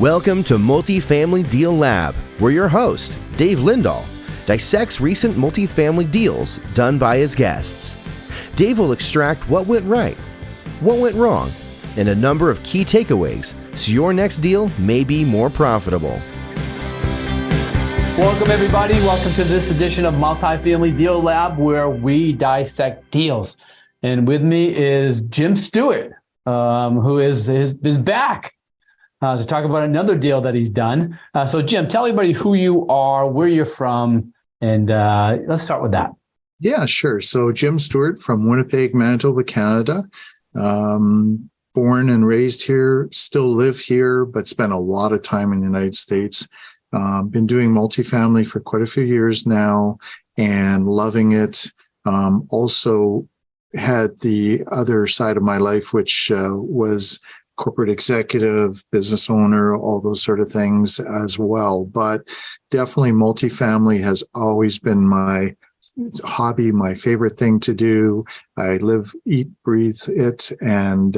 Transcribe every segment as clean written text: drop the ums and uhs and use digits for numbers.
Welcome to Multifamily Deal Lab, where your host, Dave Lindahl, dissects recent multifamily deals done by his guests. Dave will extract what went right, what went wrong, and a number of key takeaways so your next deal may be more profitable. Welcome, everybody. Welcome to this edition of Multifamily Deal Lab, where we dissect deals. And with me is Jim Stuart, who is back to talk about another deal that he's done. So, Jim, tell everybody who you are, where you're from, and let's start with that. Yeah, sure. So, Jim Stuart from Winnipeg, Manitoba, Canada. Born and raised here, still live here, but spent a lot of time in the United States. Been doing multifamily for quite a few years now and loving it. Also had the other side of my life, which was corporate executive, business owner, all those sort of things as well. But definitely multifamily has always been my hobby, my favorite thing to do. I live, eat, breathe it. And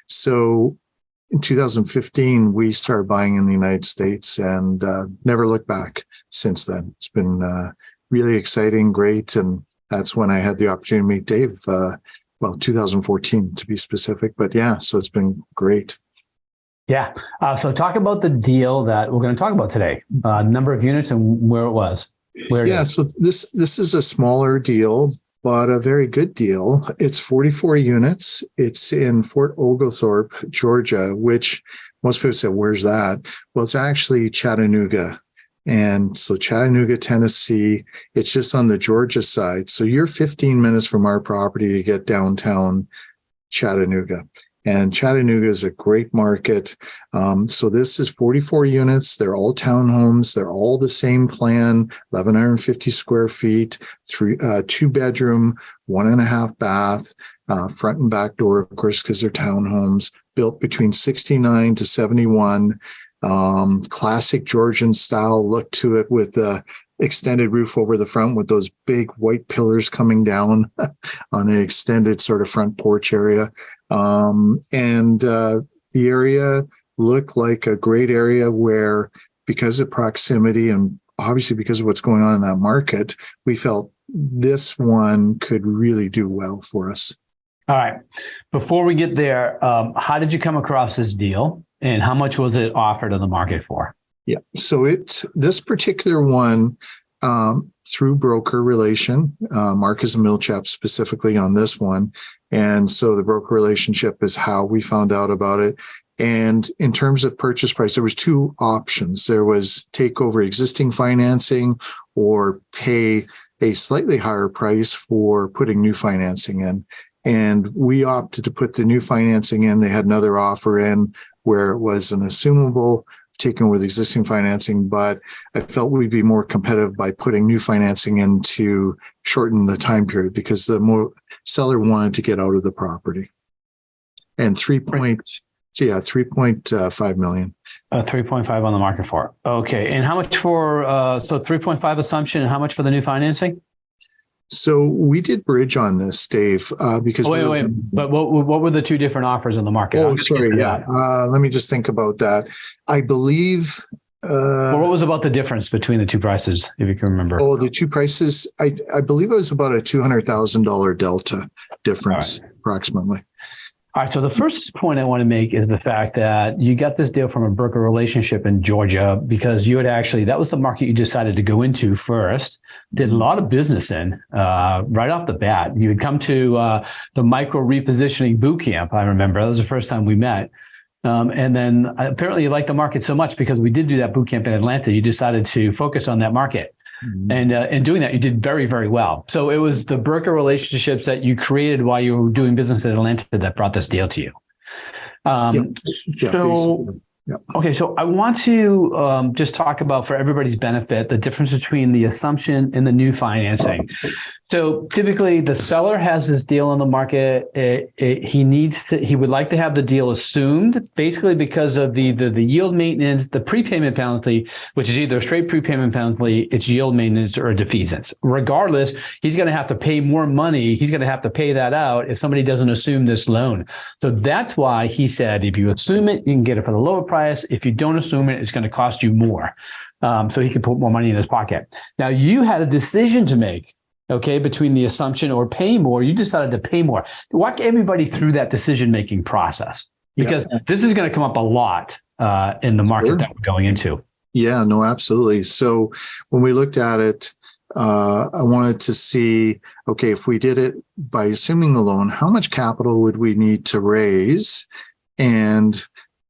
so in 2015, we started buying in the United States and never looked back since then. It's been really exciting, great. And that's when I had the opportunity to meet Dave. 2014 to be specific, but yeah, so it's been great. Yeah. So talk about the deal that we're going to talk about today, number of units and where it was. So this is a smaller deal, but a very good deal. It's 44 units. It's in Fort Oglethorpe, Georgia, which most people say, where's that? Well, it's actually Chattanooga. And so Chattanooga, Tennessee, it's just on the Georgia side. So you're 15 minutes from our property to get downtown Chattanooga. And Chattanooga is a great market. So this is 44 units. They're all townhomes. They're all the same plan, 1,150 square feet, two bedroom, 1.5 bath, front and back door, of course, because they're townhomes, built between 69 to 71. Classic Georgian style look to it with the extended roof over the front with those big white pillars coming down on an extended sort of front porch area. The area looked like a great area where, because of proximity and obviously because of what's going on in that market, we felt this one could really do well for us. All right. Before we get there, how did you come across this deal? And how much was it offered on the market for? Yeah. So this particular one, through broker relation, Mark is a mill chap specifically on this one. And so the broker relationship is how we found out about it. And in terms of purchase price, there was two options. There was take over existing financing or pay a slightly higher price for putting new financing in. And we opted to put the new financing in. They had another offer in where it was an assumable taken with existing financing, but I felt we'd be more competitive by putting new financing in to shorten the time period because the seller wanted to get out of the property. And 3.5 million. 3.5 on the market for. Okay. And how much for, 3.5 assumption and how much for the new financing? So we did bridge on this, Dave, because wait. But what were the two different offers on the market? Oh, sorry. Yeah. Let me just think about that. I believe. What was about the difference between the two prices, if you can remember? Oh, the two prices. I believe it was about a $200,000 delta difference, approximately. All right. So the first point I want to make is the fact that you got this deal from a broker relationship in Georgia because you had that was the market you decided to go into first, did a lot of business in right off the bat. You had come to the micro repositioning boot camp. I remember that was the first time we met. And then apparently you liked the market so much because we did do that boot camp in Atlanta. You decided to focus on that market. Mm-hmm. And in doing that, you did very, very well. So it was the broker relationships that you created while you were doing business in Atlanta that brought this deal to you. Okay, so I want to just talk about, for everybody's benefit, the difference between the assumption and the new financing. So typically the seller has this deal on the market. He would like to have the deal assumed, basically because of the yield maintenance, the prepayment penalty, which is either a straight prepayment penalty, it's yield maintenance, or a defeasance. Regardless, he's going to have to pay more money. He's going to have to pay that out if somebody doesn't assume this loan. So that's why he said, if you assume it, you can get it for the lower price. price. If you don't assume it, it's going to cost you more. So he can put more money in his pocket. Now, you had a decision to make, okay, between the assumption or pay more. You decided to pay more. Walk everybody through that decision-making process, because this is going to come up a lot in the market that we're going into. Yeah, no, absolutely. So when we looked at it, I wanted to see, okay, if we did it by assuming the loan, how much capital would we need to raise? And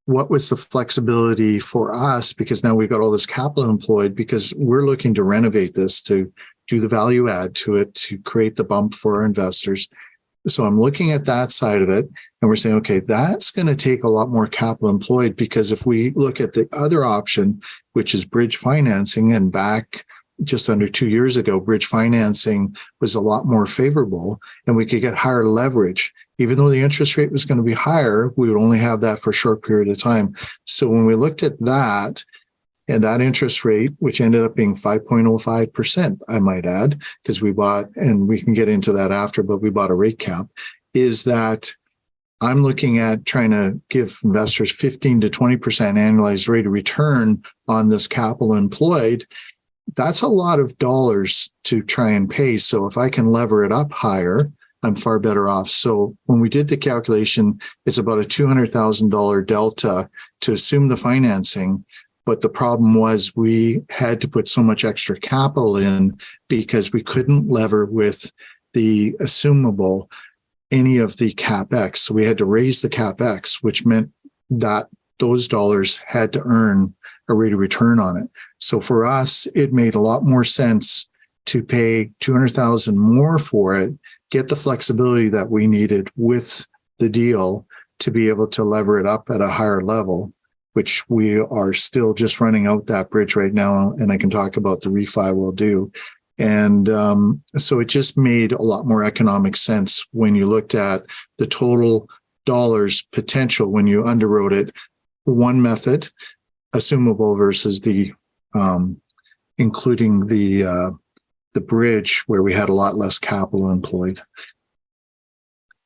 what was the flexibility for us? Because now we've got all this capital employed, because we're looking to renovate this, to do the value add to it, to create the bump for our investors. So I'm looking at that side of it, and we're saying, okay, that's going to take a lot more capital employed, because if we look at the other option, which is bridge financing, and back just under 2 years ago, bridge financing was a lot more favorable, and we could get higher leverage. Even though the interest rate was going to be higher, we would only have that for a short period of time. So when we looked at that, and that interest rate, which ended up being 5.05%, I might add, because we bought, and we can get into that after, but we bought a rate cap, is that I'm looking at trying to give investors 15 to 20% annualized rate of return on this capital employed. That's a lot of dollars to try and pay. So if I can lever it up higher, I'm far better off. So when we did the calculation, it's about a $200,000 delta to assume the financing. But the problem was we had to put so much extra capital in, because we couldn't lever with the assumable any of the CapEx. So we had to raise the CapEx, which meant that those dollars had to earn a rate of return on it. So for us, it made a lot more sense to pay $200,000 more for it, get the flexibility that we needed with the deal to be able to lever it up at a higher level, which we are still just running out that bridge right now. And I can talk about the refi we'll do. And so it just made a lot more economic sense when you looked at the total dollars potential when you underwrote it. One method, assumable, versus the including the bridge, where we had a lot less capital employed.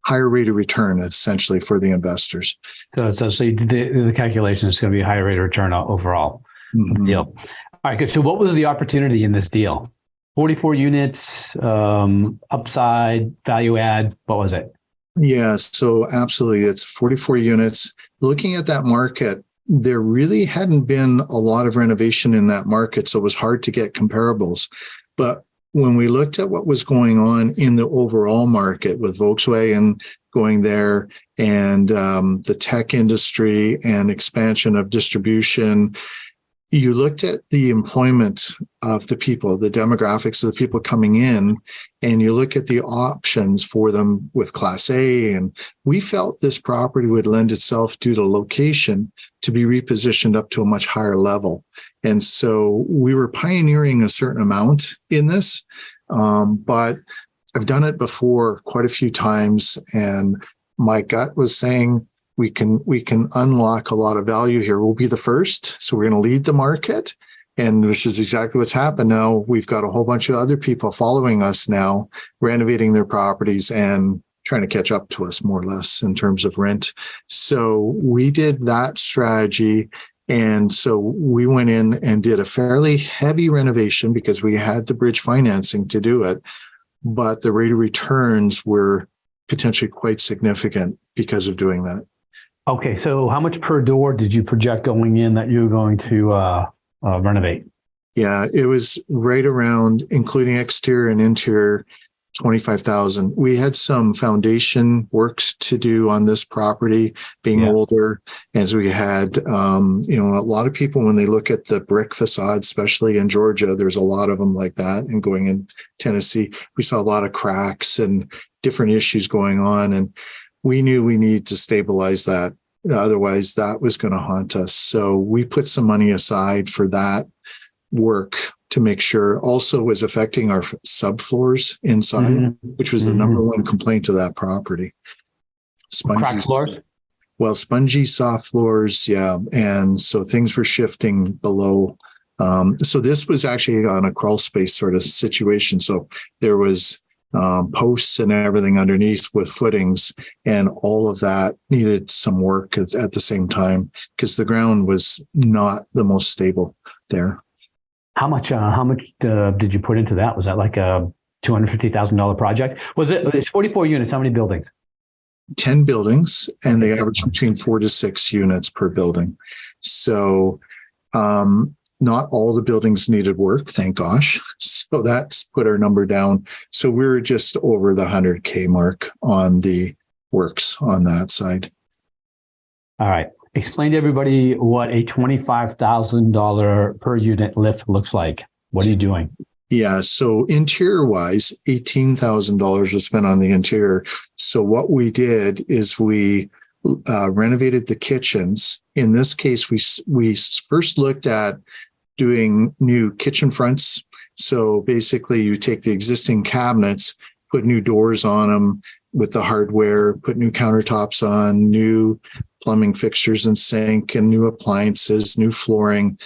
Higher rate of return, essentially, for the investors. So you did the calculation is going to be a higher rate of return overall. Mm-hmm. Deal. All right, good. So what was the opportunity in this deal? 44 units, upside, value add. What was it? Yeah, so absolutely. It's 44 units. Looking at that market, there really hadn't been a lot of renovation in that market, so it was hard to get comparables. But when we looked at what was going on in the overall market with Volkswagen going there, and the tech industry and expansion of distribution, you looked at the employment of the people, the demographics of the people coming in, and you look at the options for them with Class A. And we felt this property would lend itself, due to location, to be repositioned up to a much higher level. And so we were pioneering a certain amount in this, but I've done it before quite a few times, and my gut was saying, we can unlock a lot of value here. We'll be the first. So we're going to lead the market, and which is exactly what's happened. Now we've got a whole bunch of other people following us now, renovating their properties and trying to catch up to us more or less in terms of rent. So we did that strategy. And so we went in and did a fairly heavy renovation because we had the bridge financing to do it, but the rate of returns were potentially quite significant because of doing that. Okay, so how much per door did you project going in that you were going to renovate? Yeah, it was right around, including exterior and interior, $25,000. We had some foundation works to do on this property, being older, as we had, a lot of people, when they look at the brick facades, especially in Georgia, there's a lot of them like that. And going in Tennessee, we saw a lot of cracks and different issues going on. And we knew we needed to stabilize that. Otherwise, that was going to haunt us. So we put some money aside for that work to make sure. Also was affecting our subfloors inside, which was the number one complaint of that property. Cracked floors? Well, spongy, soft floors, yeah. And so things were shifting below. So this was actually on a crawl space sort of situation. So there was posts and everything underneath with footings, and all of that needed some work at the same time because the ground was not the most stable there. How much did you put into that? Was that like a $250,000 project? It's 44 units. How many buildings? 10 buildings, and they average between 4 to 6 units per building. So not all the buildings needed work, thank gosh. So that's put our number down. So we're just over the 100K mark on the works on that side. All right. Explain to everybody what a $25,000 per unit lift looks like. What are you doing? Yeah. So interior wise, $18,000 was spent on the interior. So what we did is we renovated the kitchens. In this case, we first looked at doing new kitchen fronts. So basically you take the existing cabinets, put new doors on them with the hardware, put new countertops on, new plumbing fixtures and sink, and new appliances, new flooring.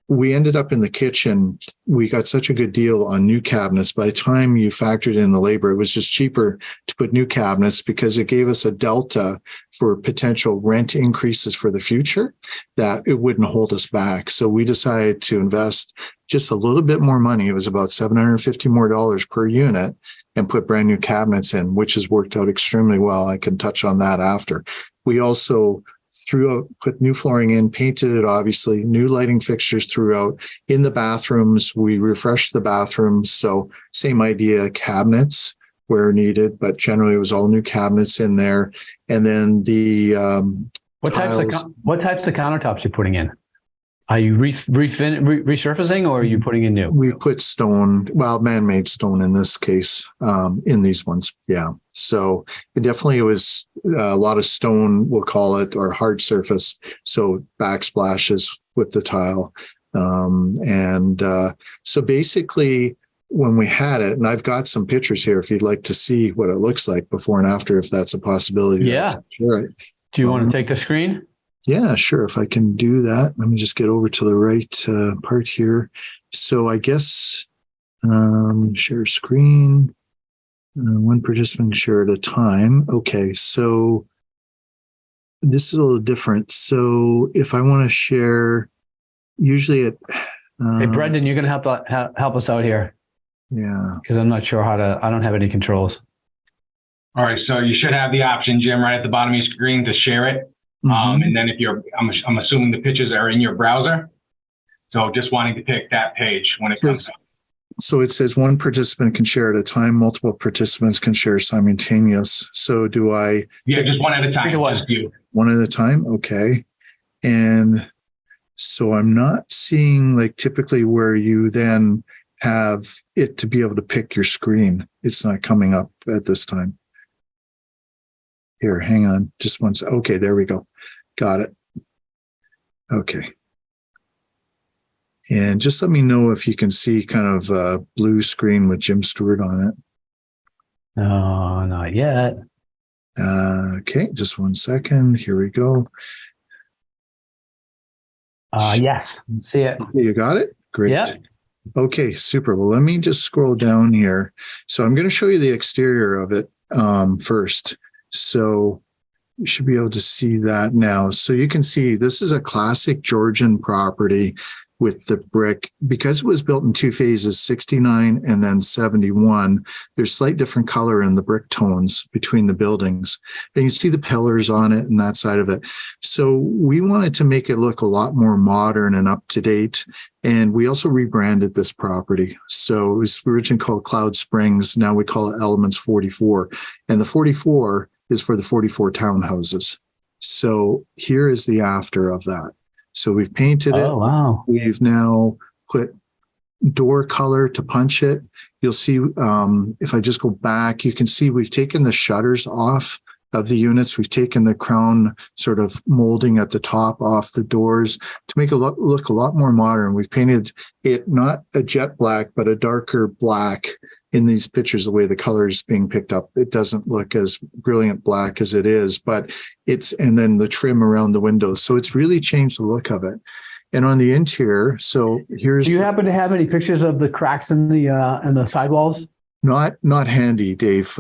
We ended up in the kitchen. We got such a good deal on new cabinets. By the time you factored in the labor, it was just cheaper to put new cabinets because it gave us a delta for potential rent increases for the future that it wouldn't hold us back. So we decided to invest just a little bit more money. It was about $750 more per unit, and put brand new cabinets in, which has worked out extremely well. I can touch on that after. We also put new flooring in, painted it, obviously, new lighting fixtures throughout. In the bathrooms, we refreshed the bathrooms. So same idea, cabinets where needed, but generally it was all new cabinets in there. And then the what types of countertops you're putting in? Are you resurfacing, or are you putting in new? We put stone, man-made stone in this case, in these ones. Yeah. So it definitely was a lot of stone, we'll call it, or hard surface. So backsplashes with the tile. So basically when we had it, and I've got some pictures here if you'd like to see what it looks like before and after, if that's a possibility. Yeah. Sure. Do you want to take the screen? Yeah, sure. If I can do that, let me just get over to the right part here. So I guess share screen, one participant share at a time. Okay, so this is a little different. So if I want to share, usually it. Hey, Brendan, you're going to help us out here. Yeah. Because I'm not sure I don't have any controls. All right, so you should have the option, Jim, right at the bottom of your screen to share it. Mm-hmm. And then if I'm assuming the pictures are in your browser. So just wanting to pick that page when it comes up. So it says one participant can share at a time, multiple participants can share simultaneous. So do I? Yeah, just one at a time. Just you. One at a time. Okay. And so I'm not seeing like typically where you then have it to be able to pick your screen. It's not coming up at this time. Here, hang on just one second. Okay, there we go. Got it. Okay. And just let me know if you can see kind of a blue screen with Jim Stuart on it. No, not yet. Okay, just one second. Here we go. Yes, see it. You got it? Great. Yeah. Okay, super. Well, let me just scroll down here. So I'm going to show you the exterior of it first. So you should be able to see that now. So you can see this is a classic Georgian property with the brick. Because it was built in two phases, 69 and then 71, there's slight different color in the brick tones between the buildings. And you see the pillars on it and that side of it. So we wanted to make it look a lot more modern and up to date. And we also rebranded this property. So it was originally called Cloud Springs. Now we call it Elements 44. And the 44 is for the 44 townhouses. So here is the after of that. So we've painted it. Oh, wow. We've now put door color to punch it. You'll see, if I just go back, you can see we've taken the shutters off of the units. We've taken the crown sort of molding at the top off the doors to make it look a lot more modern. We've painted it not a jet black, but a darker black. In these pictures, the way the color is being picked up, it doesn't look as brilliant black as it is, but and then the trim around the windows. So it's really changed the look of it. And on the interior, so here's. Do you happen to have any pictures of the cracks in the sidewalls? Not handy, Dave.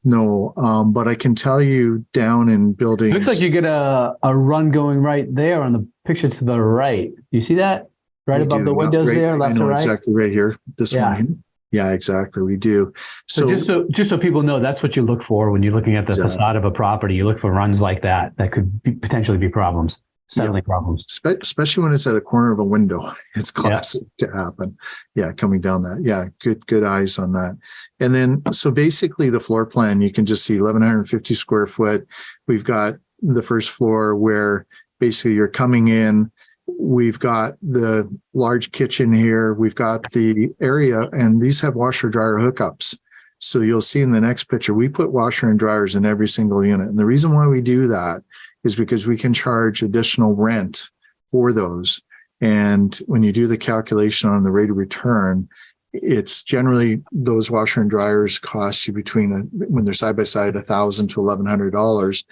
No, but I can tell you down in buildings. Looks like you get a run going right there on the picture to the right. You see that? Right above the windows there, left to right? Exactly right here. This one here. Yeah, exactly. We do. So just so people know, that's what you look for when you're looking at the facade of a property. You look for runs like that could potentially be problems. Settling problems, especially when it's at a corner of a window. It's classic to happen. Yeah, coming down that. Yeah, good eyes on that. And then, so basically, the floor plan, you can just see 1,150 square foot. We've got the first floor where basically you're coming in. We've got the large kitchen here. We've got the area, and these have washer dryer hookups. So you'll see in the next picture, we put washer and dryers in every single unit. And the reason why we do that is because we can charge additional rent for those. And when you do the calculation on the rate of return, it's generally those washer and dryers cost you between, when they're side by side, $1,000 to $1,100.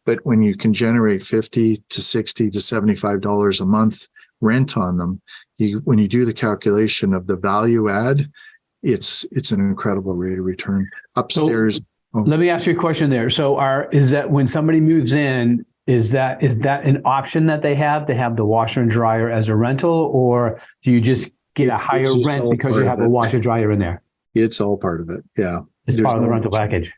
But when you can generate $50 to $60 to $75 a month rent on them, when you do the calculation of the value add, it's an incredible rate of return. Upstairs. Let me ask you a question there. So is that when somebody moves in, is that an option that they have to have the washer and dryer as a rental, or do you just get a higher rent because you have a washer dryer in there? It's all part of it. Yeah. It's part of the rental package.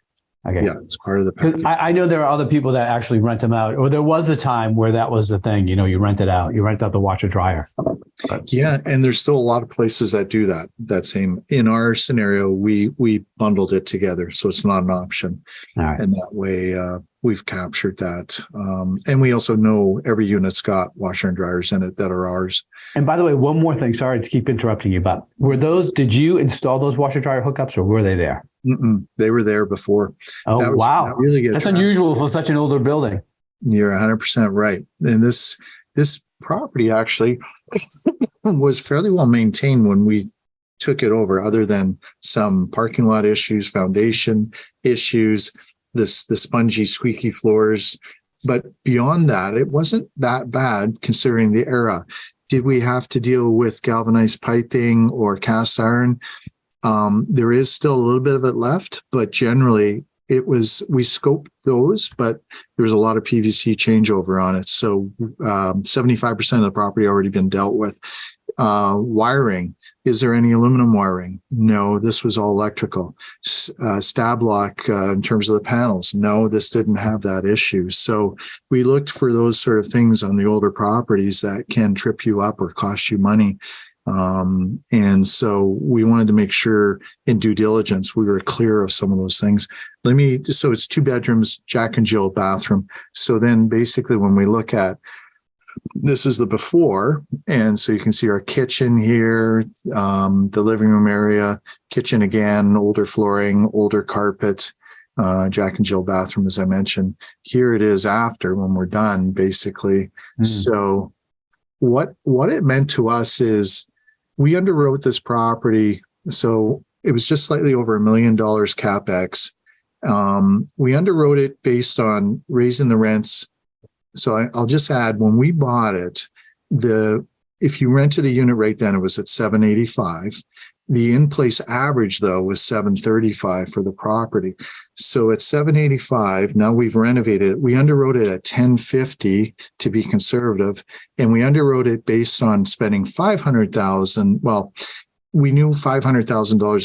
Okay. Yeah, it's part of the package. I know there are other people that actually rent them out, or there was a time where that was the thing, you rent it out. You rent out the washer dryer. Yeah, and there's still a lot of places that do that same. In our scenario, we bundled it together, so it's not an option. All right. And that way, we've captured that. And we also know every unit's got washer and dryers in it that are ours. And by the way, one more thing, sorry to keep interrupting you, but did you install those washer dryer hookups, or were they there? They were there before. Oh, wow. Really That's unusual for such an older building. You're 100% right. And this property actually was fairly well maintained when we took it over, other than some parking lot issues, foundation issues, the spongy, squeaky floors. But beyond that, it wasn't that bad considering the era. Did we have to deal with galvanized piping or cast iron? There is still a little bit of it left, but generally we scoped those, but there was a lot of PVC changeover on it. So 75% of the property already been dealt with. Wiring. Is there any aluminum wiring? No, this was all electrical. Stab lock in terms of the panels. No, this didn't have that issue. So we looked for those sort of things on the older properties that can trip you up or cost you money. And so we wanted to make sure in due diligence, we were clear of some of those things. So it's 2 bedrooms, Jack and Jill bathroom. So then basically when we look at, this is the before. And so you can see our kitchen here, the living room area, kitchen again, older flooring, older carpet, Jack and Jill bathroom, as I mentioned. Here it is after when we're done, basically. So what it meant to us is we underwrote this property. So it was just slightly over $1 million CapEx. We underwrote it based on raising the rents. So I'll just add, when we bought it, if you rented a unit right then, it was at $785. The in-place average, though, was $735 for the property. So at $785, now we've renovated it. We underwrote it at $1,050 to be conservative, and we underwrote it based on spending $500,000. Well, we knew $500,000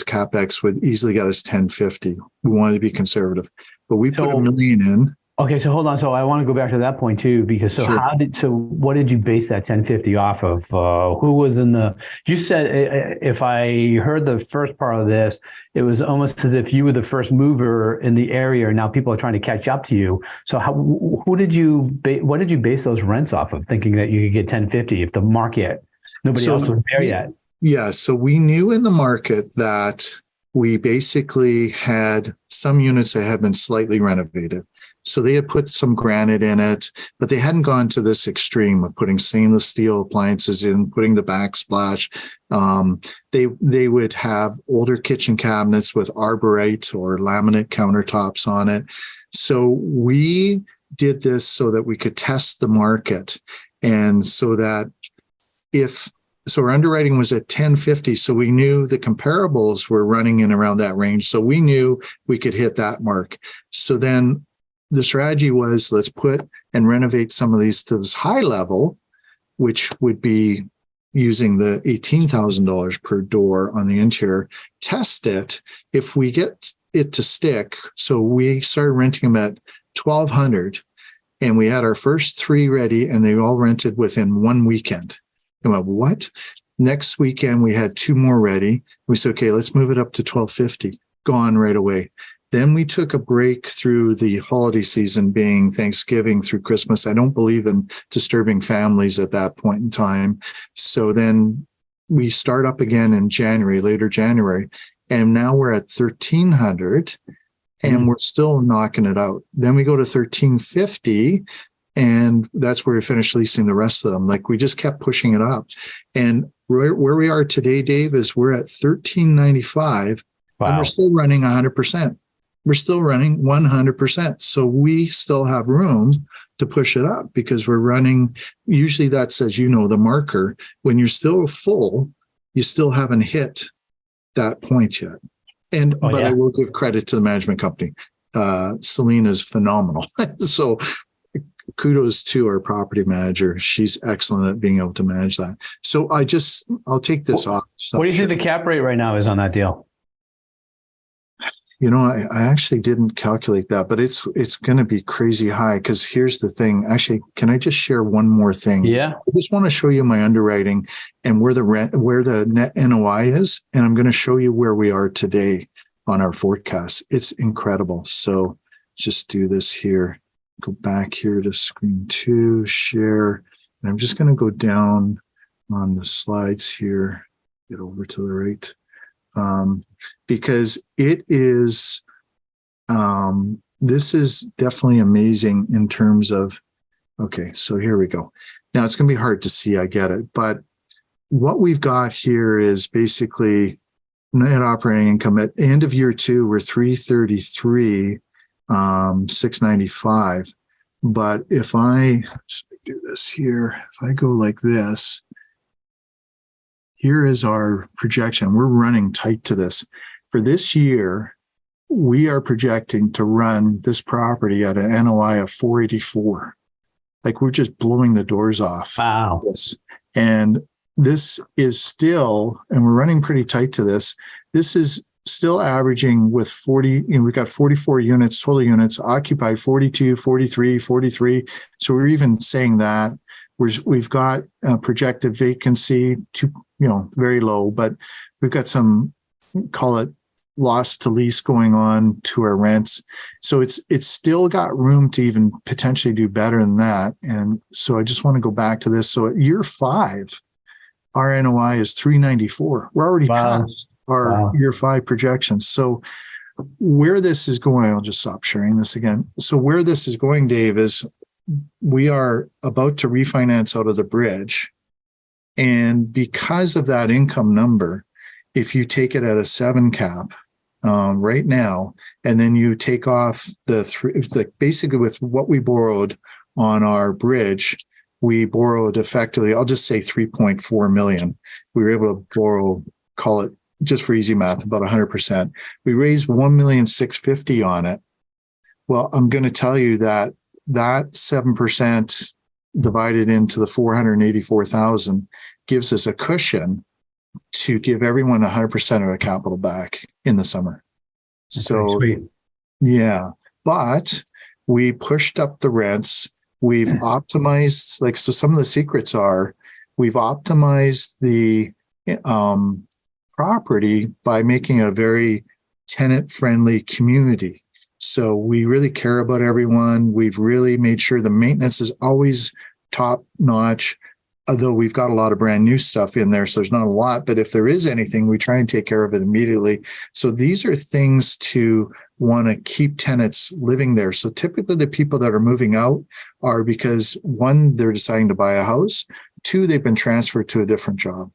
CapEx would easily get us $1,050. We wanted to be conservative, but we put $1 million in. Okay, so hold on. So I want to go back to that point too, because Sure. what did you base that 1050 off of? Who was you said, if I heard the first part of this, it was almost as if you were the first mover in the area, and now people are trying to catch up to you. So what did you base those rents off of, thinking that you could get 1050 if the market, nobody else was there yet? Yeah, so we knew in the market that we basically had some units that had been slightly renovated. So they had put some granite in it, but they hadn't gone to this extreme of putting stainless steel appliances in, putting the backsplash. They would have older kitchen cabinets with arborite or laminate countertops on it. So we did this so that we could test the market, and so that if So our underwriting was at 1050. So we knew the comparables were running in around that range. So we knew we could hit that mark. So then the strategy was, let's put and renovate some of these to this high level, which would be using the $18,000 per door on the interior, test it. If we get it to stick, so we started renting them at 1,200, and we had our first 3 ready, and they all rented within 1 weekend. I went, what? Next weekend, we had 2 more ready. We said, okay, let's move it up to 1,250. Gone right away. Then we took a break through the holiday season, being Thanksgiving through Christmas. I don't believe in disturbing families at that point in time. So then we start up again in January, later January, and now we're at 1,300, and we're still knocking it out. Then we go to 1,350. And that's where we finished leasing the rest of them. Like, we just kept pushing it up. And where we are today, Dave, is we're at 1,395. Wow. And we're still running 100%. We're still running 100%. So we still have room to push it up, because we're running, usually that's, as you know, the marker. When you're still full, you still haven't hit that point yet. And but I will give credit to the management company. Selena is phenomenal. So kudos to our property manager. She's excellent at being able to manage that. So I'll take this off. What do you think the cap rate right now is on that deal? You know, I actually didn't calculate that, but it's going to be crazy high, because here's the thing. Actually, can I just share one more thing? Yeah. I just want to show you my underwriting and where the net NOI is, and I'm going to show you where we are today on our forecast. It's incredible. So just do this here. Go back here to screen 2, share, and I'm just going to go down on the slides here, get over to the right, because it is, this is definitely amazing in terms of, okay, so here we go. Now it's going to be hard to see, I get it, but what we've got here is basically net operating income at the end of year 2, we're 333. 695. But if I do this here, if I go like this, here is our projection. We're running tight to this. For this year, we are projecting to run this property at an NOI of 484. Like, we're just blowing the doors off. Wow. This. And this is still, and we're running pretty tight to this. This is still averaging with 40, we've got 44 units, total units, occupied 42, 43, 43. So we're even saying that we've got a projected vacancy to, very low, but we've got some, call it loss to lease going on to our rents. So it's still got room to even potentially do better than that. And so I just want to go back to this. So at year 5, our NOI is 394. We're already past our year 5 projections. So where this is going, I'll just stop sharing this again. So where this is going, Dave, is we are about to refinance out of the bridge. And because of that income number, if you take it at a 7 cap right now, and then you take off basically with what we borrowed on our bridge, we borrowed effectively, I'll just say 3.4 million. We were able to borrow, call it, just for easy math, about 100%. We raised 1,650,000 on it. Well, I'm going to tell you that 7% divided into the 484,000 gives us a cushion to give everyone 100% of their capital back in the summer. That's so, yeah, but we pushed up the rents. We've optimized, so some of the secrets are we've optimized the property by making it a very tenant-friendly community. So we really care about everyone. We've really made sure the maintenance is always top-notch, although we've got a lot of brand new stuff in there, so there's not a lot. But if there is anything, we try and take care of it immediately. So these are things to want to keep tenants living there. So typically the people that are moving out are because, 1, they're deciding to buy a house. 2, they've been transferred to a different job.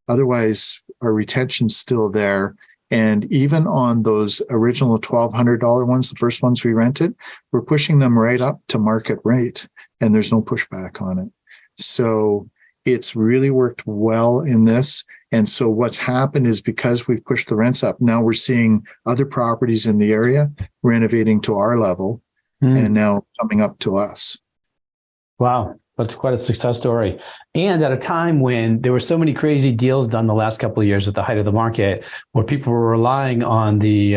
Otherwise, our retention's still there. And even on those original $1,200 ones, the first ones we rented, we're pushing them right up to market rate, and there's no pushback on it. So It's really worked well in this. And so what's happened is because we've pushed the rents up, now we're seeing other properties in the area renovating to our level and now coming up to us. Wow. That's quite a success story. And at a time when there were so many crazy deals done the last couple of years at the height of the market, where people were relying on the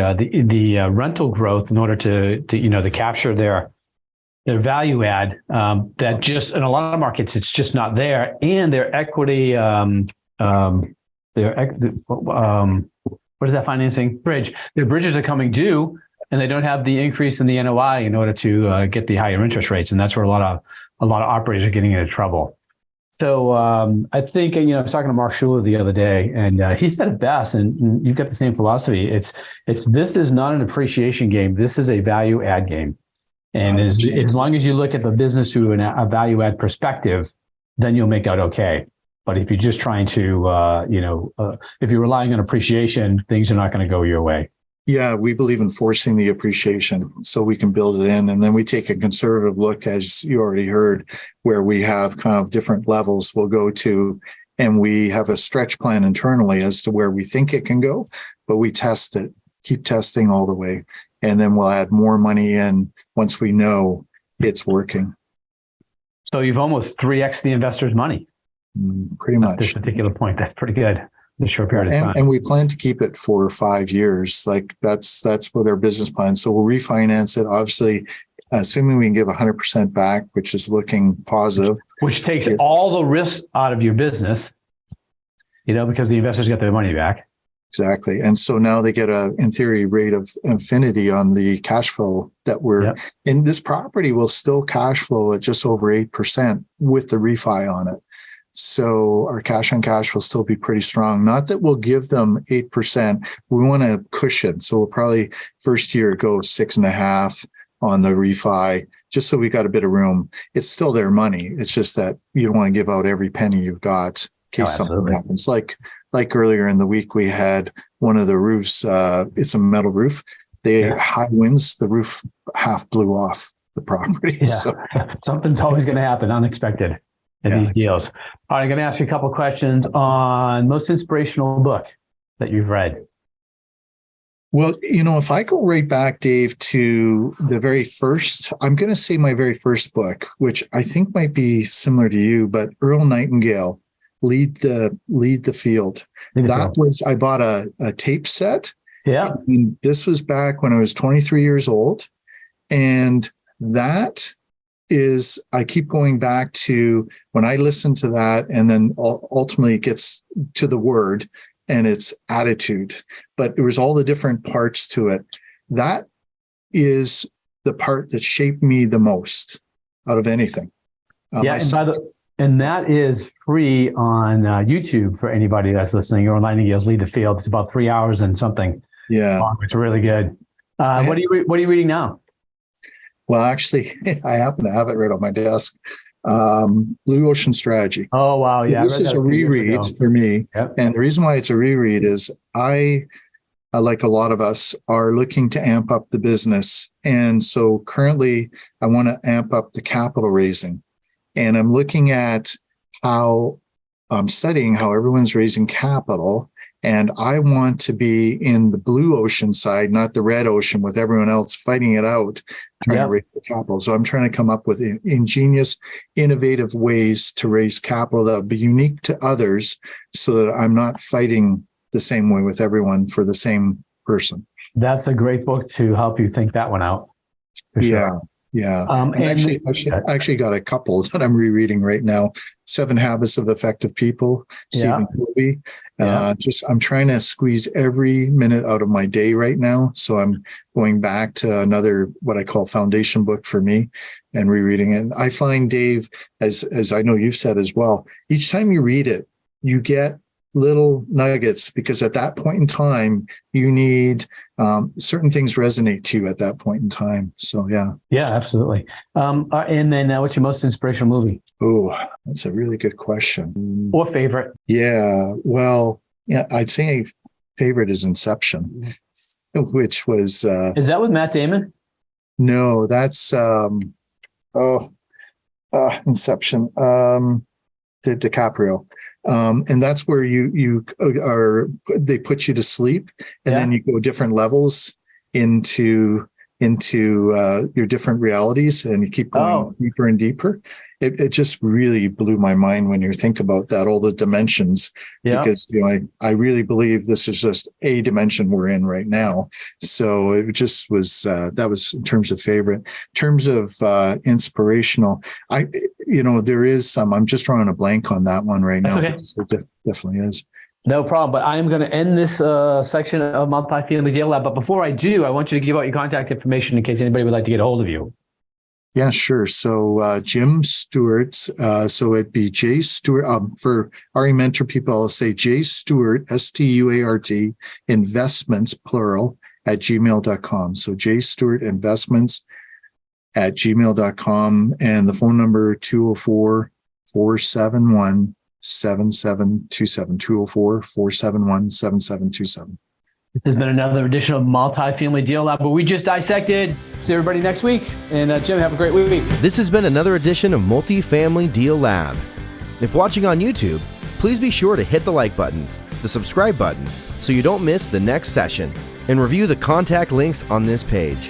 rental growth in order to capture their value add, that just in a lot of markets it's just not there, and their equity, what is that financing bridge? Their bridges are coming due, and they don't have the increase in the NOI in order to get the higher interest rates, and that's where a lot of operators are getting into trouble. So I think, I was talking to Mark Schuler the other day, and he said it best, and you've got the same philosophy. This is not an appreciation game. This is a value add game. And as long as you look at the business through a value add perspective, then you'll make out okay. But if you're just trying to, if you're relying on appreciation, things are not going to go your way. Yeah, we believe in forcing the appreciation so we can build it in. And then we take a conservative look, as you already heard, where we have kind of different levels we'll go to. And we have a stretch plan internally as to where we think it can go, but we test it, keep testing all the way. And then we'll add more money in once we know it's working. So you've almost 3x the investor's money. Pretty much. At this particular point, that's pretty good. In a short period of time. And we plan to keep it for 5 years. Like that's what our business plan. So we'll refinance it. Obviously, assuming we can give 100% back, which is looking positive. Which takes all the risk out of your business, because the investors get their money back. Exactly. And so now they get in theory, rate of infinity on the cash flow that in this property will still cash flow at just over 8% with the refi on it. So our cash on cash will still be pretty strong. Not that we'll give them 8%. We want to cushion. So we'll probably first year go 6.5 on the refi, just so we got a bit of room. It's still their money. It's just that you don't want to give out every penny you've got in case something happens. Like earlier in the week, we had one of the roofs. It's a metal roof. High winds, the roof half blew off the property. Yeah. So something's always going to happen, unexpected. In these deals. All right, I'm going to ask you a couple of questions on most inspirational book that you've read. Well, if I go right back, Dave, to the very first, I'm going to say my very first book, which I think might be similar to you, but Earl Nightingale, Lead the Field. I bought a tape set. Yeah. And this was back when I was 23 years old. And that I keep going back to when I listen to that, and then ultimately it gets to the word and its attitude, but it was all the different parts to it. That is the part that shaped me the most out of anything. And that is free on YouTube for anybody that's listening. Earl Nightingale's Lead the Field. It's about 3 hours and something. Yeah, it's really good. What are you reading now? Well, actually, I happen to have it right on my desk. Blue Ocean Strategy. Oh, wow. Yeah. This is a reread for me. Yep. And the reason why it's a reread is I, like a lot of us, are looking to amp up the business. And so currently I want to amp up the capital raising. And I'm looking at I'm studying how everyone's raising capital. And I want to be in the blue ocean side, not the red ocean with everyone else fighting it out, trying to raise the capital. So I'm trying to come up with ingenious, innovative ways to raise capital that would be unique to others so that I'm not fighting the same way with everyone for the same person. That's a great book to help you think that one out. Sure. Yeah. I actually got a couple that I'm rereading right now. 7 Habits of Effective People, Stephen Covey. I'm trying to squeeze every minute out of my day right now. So I'm going back to another, what I call foundation book for me and rereading it. And I find, Dave, as I know you've said as well, each time you read it, you get little nuggets, because at that point in time, you need certain things resonate to you at that point in time. So, yeah. Yeah, absolutely. And then what's your most inspirational movie? Oh, that's a really good question. Or favorite? Yeah, well, I'd say favorite is Inception, which was... is that with Matt Damon? No, that's... Inception. DiCaprio. And that's where they put you to sleep, and then you go different levels into your different realities, and you keep going deeper and deeper. It just really blew my mind when you think about that, all the dimensions, because I really believe this is just a dimension we're in right now. So it just was that was in terms of favorite. In terms of inspirational, there is some. I'm just drawing a blank on that one right now. Okay. It definitely is. No problem. But I am going to end this section of Multifamily Deal Lab. But before I do, I want you to give out your contact information in case anybody would like to get a hold of you. Yeah, sure. So Jim Stewart, so it'd be J Stewart, for RE Mentor people, I'll say J Stewart, Stuart, investments, plural, at gmail.com. So J Stewart Investments at gmail.com, and the phone number 204-471-7727, 204-471-7727. This has been another edition of Multifamily Deal Lab, but we just dissected. See everybody next week. And Jim, have a great week. This has been another edition of Multifamily Deal Lab. If watching on YouTube, please be sure to hit the like button, the subscribe button, so you don't miss the next session, and review the contact links on this page.